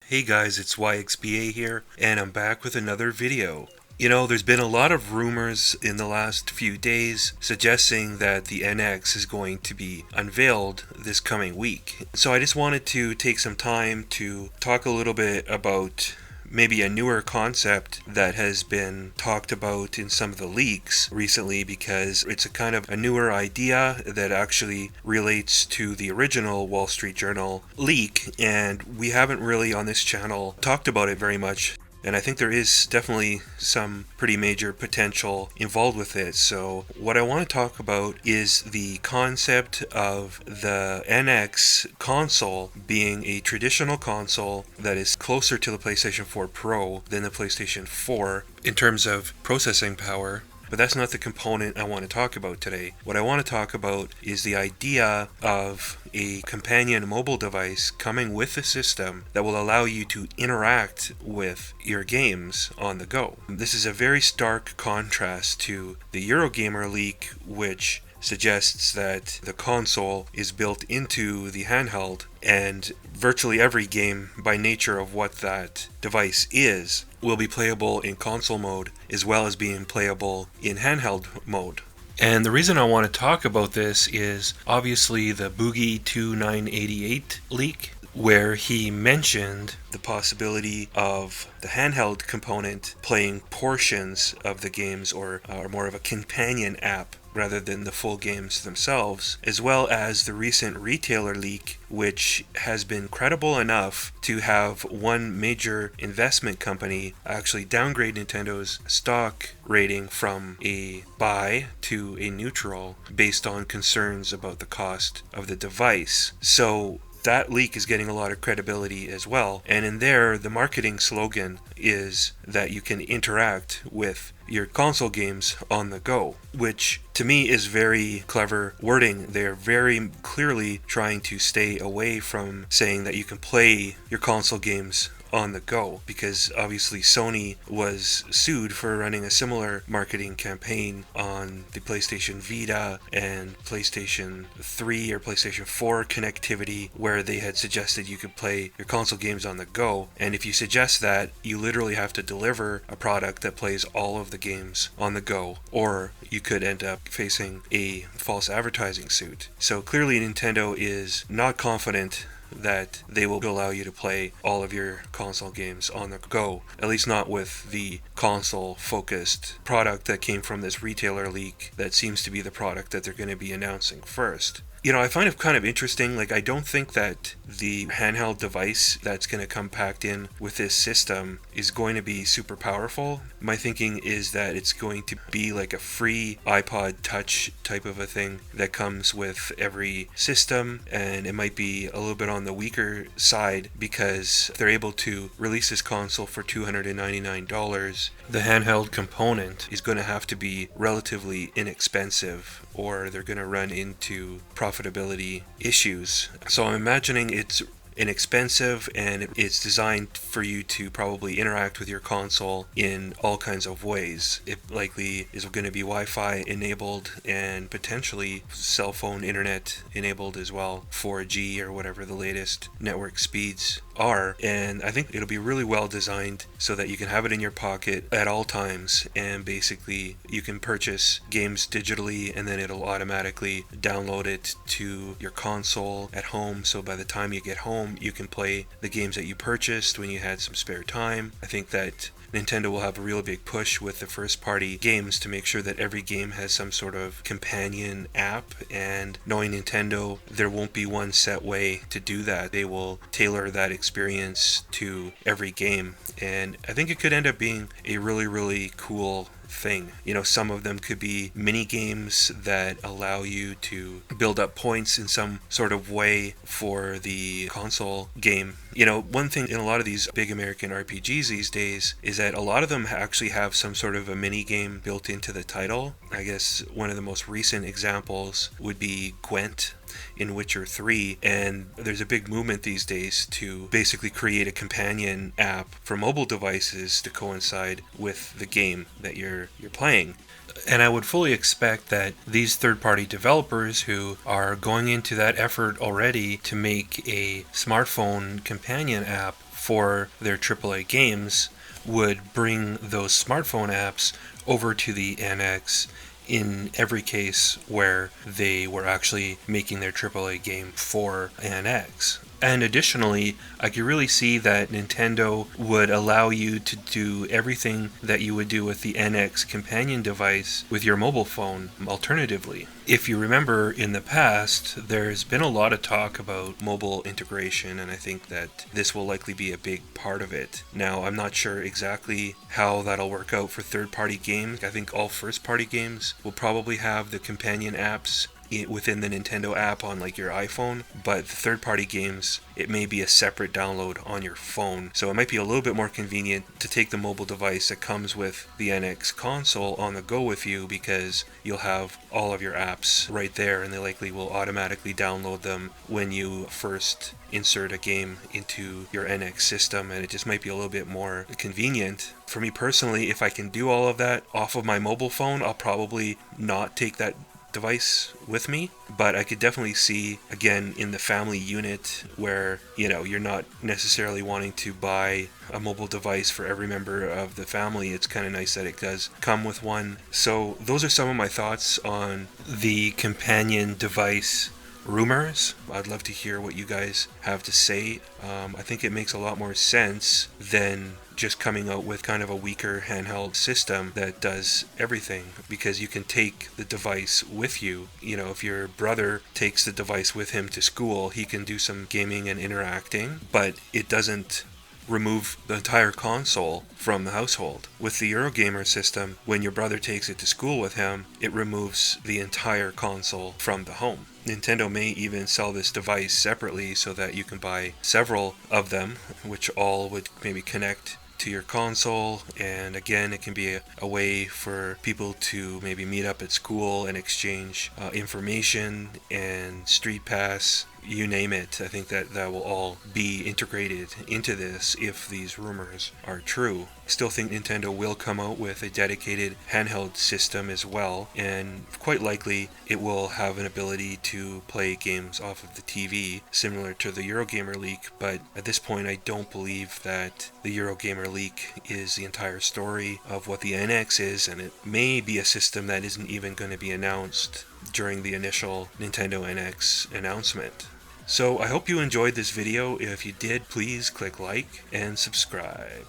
Hey guys, it's YXBA here, and I'm back with another video. There's been a lot of rumors in the last few days suggesting that the NX is going to be unveiled this coming week. So I just wanted to take some time to talk a little bit about maybe a newer concept that has been talked about in some of the leaks recently, because it's a kind of a newer idea that actually relates to the original Wall Street Journal leak, and we haven't really on this channel talked about it very much. And I think there is definitely some pretty major potential involved with it. So what I want to talk about is the concept of the NX console being a traditional console that is closer to the PlayStation 4 Pro than the PlayStation 4 in terms of processing power. But that's not the component I want to talk about today. What I want to talk about is the idea of a companion mobile device coming with the system that will allow you to interact with your games on the go. This is a very stark contrast to the Eurogamer leak, which suggests that the console is built into the handheld, and virtually every game, by nature of what that device is, will be playable in console mode as well as being playable in handheld mode. And the reason I want to talk about this is obviously the Boogie2988 leak, where he mentioned the possibility of the handheld component playing portions of the games, or more of a companion app rather than the full games themselves, as well as the recent retailer leak, which has been credible enough to have one major investment company actually downgrade Nintendo's stock rating from a buy to a neutral based on concerns about the cost of the device. So that leak is getting a lot of credibility as well. And in there, the marketing slogan is that you can interact with your console games on the go, which to me is very clever wording. They're very clearly trying to stay away from saying that you can play your console games on the go, because obviously Sony was sued for running a similar marketing campaign on the PlayStation Vita and PlayStation 3 or PlayStation 4 connectivity, where they had suggested you could play your console games on the go. And if you suggest that, you literally have to deliver a product that plays all of the games on the go, or you could end up facing a false advertising suit. So clearly Nintendo is not confident that they will allow you to play all of your console games on the go, at least not with the console focused product that came from this retailer leak that seems to be the product that they're going to be announcing first. I find it kind of interesting. I don't think that the handheld device that's going to come packed in with this system is going to be super powerful. My thinking is that it's going to be like a free iPod Touch type of a thing that comes with every system, and it might be a little bit on the weaker side because they're able to release this console for $299. The handheld component is going to have to be relatively inexpensive, or they're going to run into profitability issues. So I'm imagining it's inexpensive, and it's designed for you to probably interact with your console in all kinds of ways. It likely is going to be Wi-Fi enabled and potentially cell phone internet enabled as well, 4G or whatever the latest network speeds are. And I think it'll be really well designed so that you can have it in your pocket at all times, and basically you can purchase games digitally and then it'll automatically download it to your console at home. So by the time you get home, you can play the games that you purchased when you had some spare time. I think that Nintendo will have a real big push with the first party games to make sure that every game has some sort of companion app, and knowing Nintendo, there won't be one set way to do that. They will tailor that experience to every game, and I think it could end up being a really, really cool thing. Some of them could be mini games that allow you to build up points in some sort of way for the console game. One thing in a lot of these big American RPGs these days is that a lot of them actually have some sort of a mini game built into the title. I guess one of the most recent examples would be Gwent in Witcher 3, and there's a big movement these days to basically create a companion app for mobile devices to coincide with the game that you're playing. And I would fully expect that these third-party developers who are going into that effort already to make a smartphone companion app for their AAA games would bring those smartphone apps over to the NX in every case where they were actually making their AAA game for NX. And additionally, I could really see that Nintendo would allow you to do everything that you would do with the NX companion device with your mobile phone alternatively. If you remember in the past, there's been a lot of talk about mobile integration, and I think that this will likely be a big part of it. Now, I'm not sure exactly how that'll work out for third-party games. I think all first-party games will probably have the companion apps within the Nintendo app on like your iPhone, but the third-party games, it may be a separate download on your phone. So it might be a little bit more convenient to take the mobile device that comes with the NX console on the go with you, because you'll have all of your apps right there and they likely will automatically download them when you first insert a game into your NX system, and it just might be a little bit more convenient. For me personally, if I can do all of that off of my mobile phone, I'll probably not take that device with me, but I could definitely see, again, in the family unit where, you're not necessarily wanting to buy a mobile device for every member of the family. It's kind of nice that it does come with one. So those are some of my thoughts on the companion device rumors. I'd love to hear what you guys have to say. I think it makes a lot more sense than just coming out with kind of a weaker handheld system that does everything, because you can take the device with you. If your brother takes the device with him to school, he can do some gaming and interacting, but it doesn't remove the entire console from the household. With the Eurogamer system, when your brother takes it to school with him, it removes the entire console from the home. Nintendo may even sell this device separately so that you can buy several of them, which all would maybe connect to your console, and again, it can be a way for people to maybe meet up at school and exchange information and street pass, you name it. I think that will all be integrated into this if these rumors are true. I still think Nintendo will come out with a dedicated handheld system as well, and quite likely it will have an ability to play games off of the TV, similar to the Eurogamer leak, but at this point I don't believe that the Eurogamer leak is the entire story of what the NX is, and it may be a system that isn't even going to be announced during the initial Nintendo NX announcement. So I hope you enjoyed this video. If you did, please click like and subscribe.